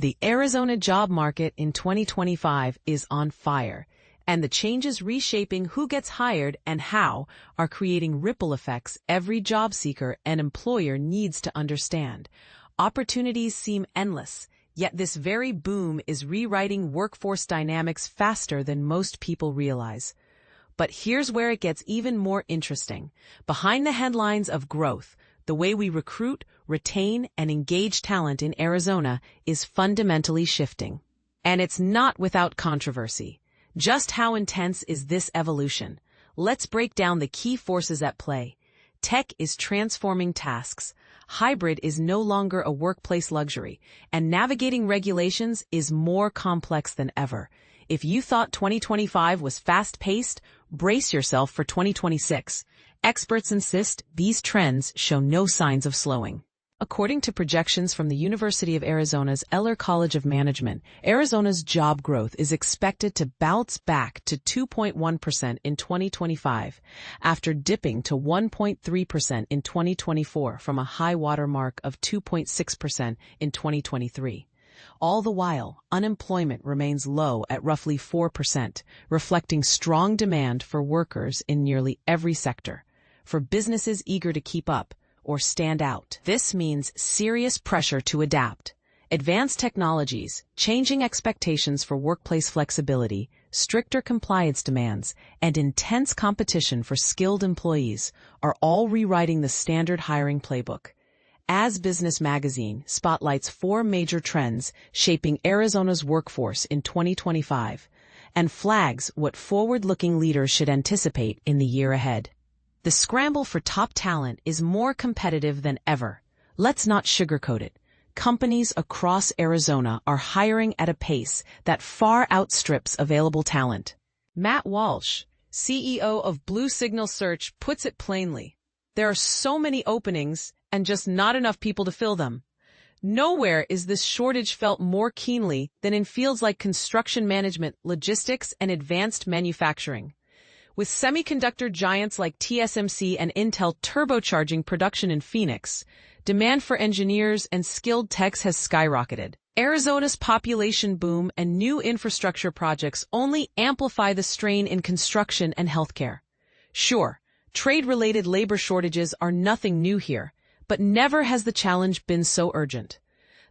The Arizona job market in 2025 is on fire, and the changes reshaping who gets hired and how are creating ripple effects every job seeker and employer needs to understand. Opportunities seem endless, yet this very boom is rewriting workforce dynamics faster than most people realize. But here's where it gets even more interesting. Behind the headlines of growth, the way we recruit, retain, and engage talent in Arizona is fundamentally shifting. And it's not without controversy. Just how intense is this evolution? Let's break down the key forces at play. Tech is transforming tasks. Hybrid is no longer a workplace luxury, and navigating regulations is more complex than ever. If you thought 2025 was fast-paced, brace yourself for 2026. Experts insist these trends show no signs of slowing. According to projections from the University of Arizona's Eller College of Management, Arizona's job growth is expected to bounce back to 2.1% in 2025, after dipping to 1.3% in 2024 from a high-water mark of 2.6% in 2023. All the while, unemployment remains low at roughly 4%, reflecting strong demand for workers in nearly every sector. For businesses eager to keep up or stand out, this means serious pressure to adapt. Advanced technologies, changing expectations for workplace flexibility, stricter compliance demands, and intense competition for skilled employees are all rewriting the standard hiring playbook. As Business Magazine spotlights 4 major trends shaping Arizona's workforce in 2025 and flags what forward-looking leaders should anticipate in the year ahead. The scramble for top talent is more competitive than ever. Let's not sugarcoat it. Companies across Arizona are hiring at a pace that far outstrips available talent. Matt Walsh, CEO of Blue Signal Search, puts it plainly. There are so many openings and just not enough people to fill them. Nowhere is this shortage felt more keenly than in fields like construction management, logistics, and advanced manufacturing. With semiconductor giants like TSMC and Intel turbocharging production in Phoenix, demand for engineers and skilled techs has skyrocketed. Arizona's population boom and new infrastructure projects only amplify the strain in construction and healthcare. Sure, trade-related labor shortages are nothing new here, but never has the challenge been so urgent.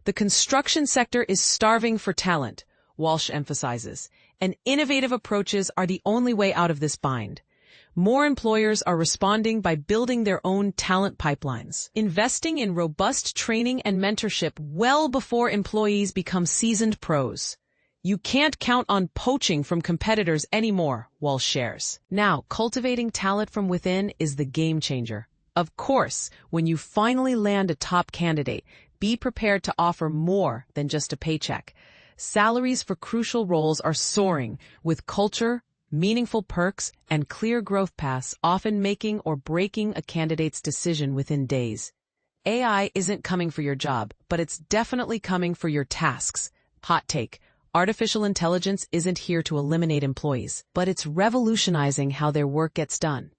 The construction sector is starving for talent, Walsh emphasizes, and innovative approaches are the only way out of this bind. More employers are responding by building their own talent pipelines, investing in robust training and mentorship well before employees become seasoned pros. You can't count on poaching from competitors anymore, Walsh shares. Now, cultivating talent from within is the game changer. Of course, when you finally land a top candidate, be prepared to offer more than just a paycheck. Salaries for crucial roles are soaring, with culture, meaningful perks, and clear growth paths often making or breaking a candidate's decision within days. AI isn't coming for your job, but it's definitely coming for your tasks. Hot take: artificial intelligence isn't here to eliminate employees, but it's revolutionizing how their work gets done.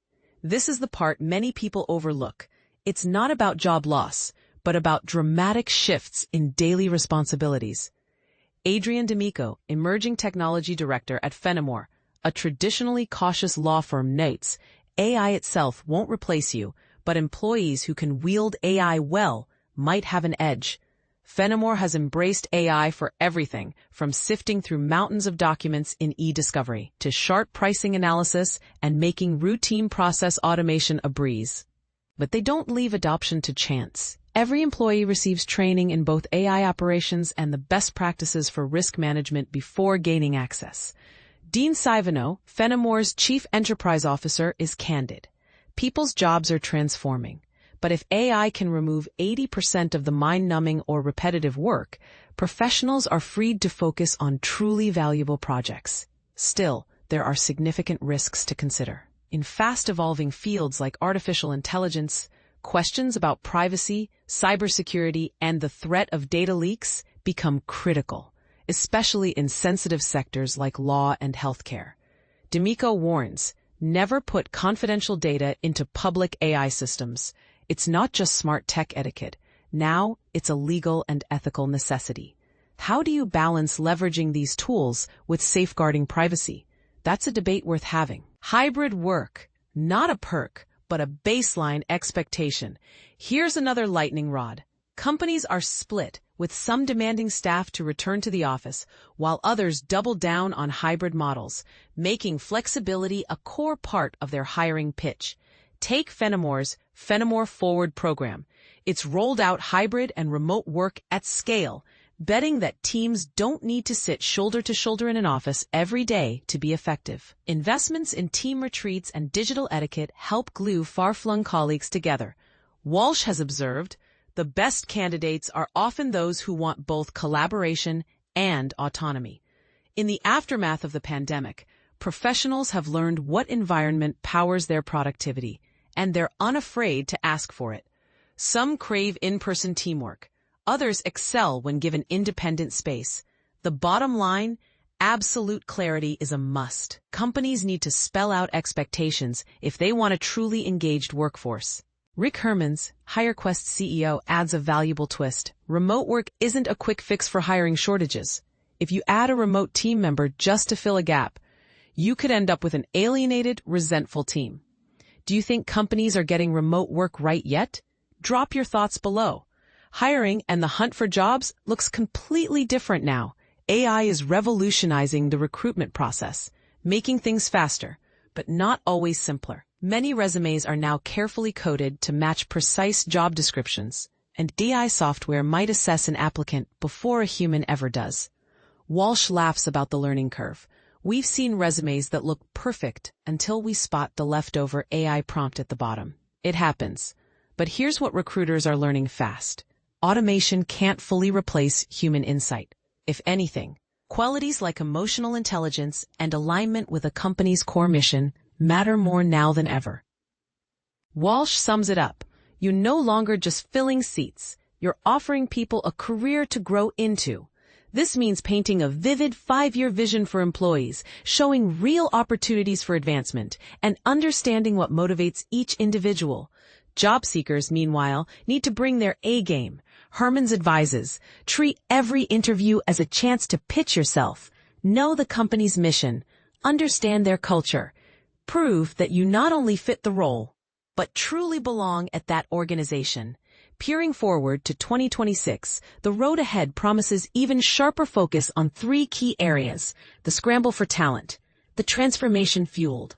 This is the part many people overlook. It's not about job loss, but about dramatic shifts in daily responsibilities. Adrian D'Amico, Emerging Technology Director at Fenimore, a traditionally cautious law firm, notes, AI itself won't replace you, but employees who can wield AI well might have an edge. Fenimore has embraced AI for everything, from sifting through mountains of documents in e-discovery to sharp pricing analysis and making routine process automation a breeze. But they don't leave adoption to chance. Every employee receives training in both AI operations and the best practices for risk management before gaining access. Dean Sivano, Fenimore's Chief Enterprise Officer, is candid. People's jobs are transforming. But if AI can remove 80% of the mind-numbing or repetitive work, professionals are freed to focus on truly valuable projects. Still, there are significant risks to consider. In fast-evolving fields like artificial intelligence, questions about privacy, cybersecurity, and the threat of data leaks become critical, especially in sensitive sectors like law and healthcare. D'Amico warns, never put confidential data into public AI systems. It's not just smart tech etiquette. Now, it's a legal and ethical necessity. How do you balance leveraging these tools with safeguarding privacy? That's a debate worth having. Hybrid work, not a perk, but a baseline expectation. Here's another lightning rod. Companies are split, with some demanding staff to return to the office, while others double down on hybrid models, making flexibility a core part of their hiring pitch. Take Fenimore's Fenimore Forward program. It's rolled out hybrid and remote work at scale, betting that teams don't need to sit shoulder to shoulder in an office every day to be effective. Investments in team retreats and digital etiquette help glue far-flung colleagues together. Walsh has observed, the best candidates are often those who want both collaboration and autonomy. In the aftermath of the pandemic, professionals have learned what environment powers their productivity, and they're unafraid to ask for it. Some crave in-person teamwork. Others excel when given independent space. The bottom line, absolute clarity is a must. Companies need to spell out expectations if they want a truly engaged workforce. Rick Hermanns, HireQuest CEO, adds a valuable twist. Remote work isn't a quick fix for hiring shortages. If you add a remote team member just to fill a gap, you could end up with an alienated, resentful team. Do you think companies are getting remote work right yet? Drop your thoughts below. Hiring and the hunt for jobs looks completely different now. AI is revolutionizing the recruitment process, making things faster, but not always simpler. Many resumes are now carefully coded to match precise job descriptions, and AI software might assess an applicant before a human ever does. Walsh laughs about the learning curve. We've seen resumes that look perfect until we spot the leftover AI prompt at the bottom. It happens. But here's what recruiters are learning fast. Automation can't fully replace human insight. If anything, qualities like emotional intelligence and alignment with a company's core mission matter more now than ever. Walsh sums it up. You're no longer just filling seats. You're offering people a career to grow into. This means painting a vivid 5-year vision for employees, showing real opportunities for advancement, and understanding what motivates each individual. Job seekers, meanwhile, need to bring their A-game. Hermanns advises, treat every interview as a chance to pitch yourself. Know the company's mission. Understand their culture. Prove that you not only fit the role, but truly belong at that organization. Peering forward to 2026, the road ahead promises even sharper focus on 3 key areas: the scramble for talent, the transformation fueled